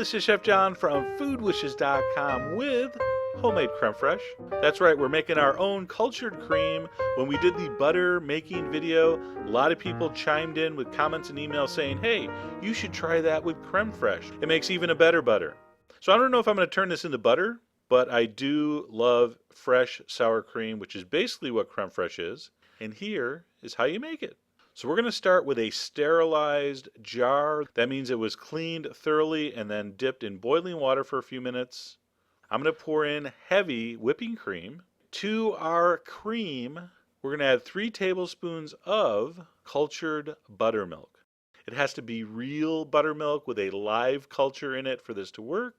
this is Chef John from Foodwishes.com with homemade creme fraiche. That's right, we're making our own cultured cream. When we did the butter making video, a lot of people chimed in with comments and emails saying, hey, you should try that with creme fraiche. It makes even a better butter. So I don't know if I'm going to turn this into butter, but I do love fresh sour cream, which is basically what creme fraiche is. And here is how you make it. So we're going to start with a sterilized jar. That means it was cleaned thoroughly and then dipped in boiling water for a few minutes. I'm going to pour in heavy whipping cream. To our cream, we're going to add 3 tablespoons of cultured buttermilk. It has to be real buttermilk with a live culture in it for this to work.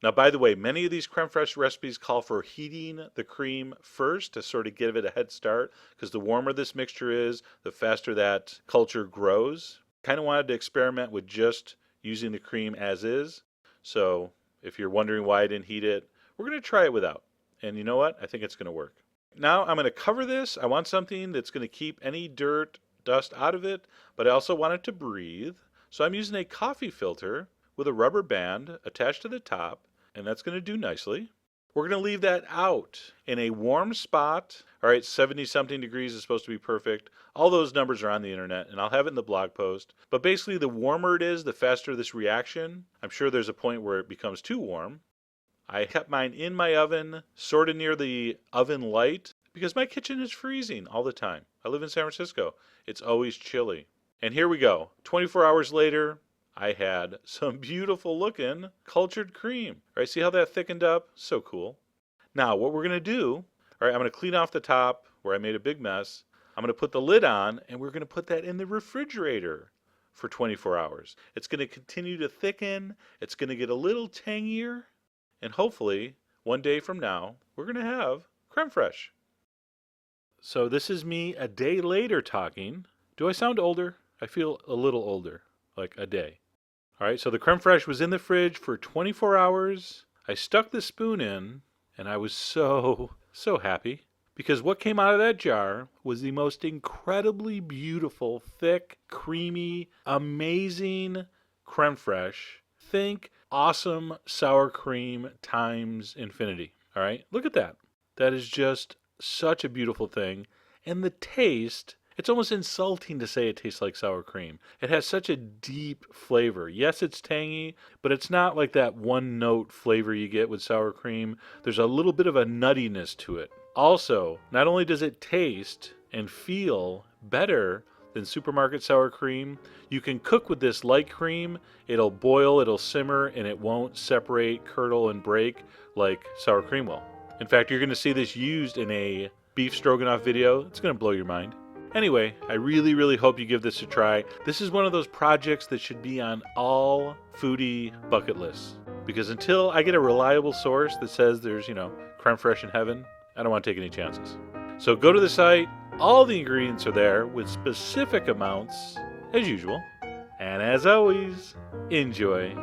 Now, by the way, many of these creme fraiche recipes call for heating the cream first to sort of give it a head start, because the warmer this mixture is, the faster that culture grows. Kind of wanted to experiment with just using the cream as is. So if you're wondering why I didn't heat it, we're going to try it without. And you know what? I think it's going to work. Now I'm going to cover this. I want something that's going to keep any dirt, dust out of it, but I also want it to breathe. So I'm using a coffee filter with a rubber band attached to the top, and that's going to do nicely. We're going to leave that out in a warm spot. All right, 70-something degrees is supposed to be perfect. All those numbers are on the internet, and I'll have it in the blog post. But basically, the warmer it is, the faster this reaction. I'm sure there's a point where it becomes too warm. I kept mine in my oven, sort of near the oven light, because my kitchen is freezing all the time. I live in San Francisco. It's always chilly. And here we go. 24 hours later, I had some beautiful looking cultured cream. All right, see how that thickened up? So cool. Now what we're going to do, all right, I'm going to clean off the top where I made a big mess. I'm going to put the lid on, and we're going to put that in the refrigerator for 24 hours. It's going to continue to thicken. It's going to get a little tangier. And hopefully, one day from now, we're going to have creme fraiche. So this is me a day later talking. Do I sound older? I feel a little older, like a day. All right, so the creme fraiche was in the fridge for 24 hours. I stuck the spoon in, and I was so happy, because what came out of that jar was the most incredibly beautiful, thick, creamy, amazing creme fraiche. Think awesome sour cream times infinity. All right, look at that. That is just such a beautiful thing. And the taste, it's almost insulting to say it tastes like sour cream. It has such a deep flavor. Yes, it's tangy, but it's not like that one note flavor you get with sour cream. There's a little bit of a nuttiness to it. Also, not only does it taste and feel better than supermarket sour cream, you can cook with this light cream. It'll boil, it'll simmer, and it won't separate, curdle, and break like sour cream will. In fact, you're going to see this used in a beef stroganoff video. It's going to blow your mind. Anyway, I really hope you give this a try. This is one of those projects that should be on all foodie bucket lists. Because until I get a reliable source that says there's, creme fraiche in heaven, I don't want to take any chances. So go to the site. All the ingredients are there with specific amounts, as usual. And as always, enjoy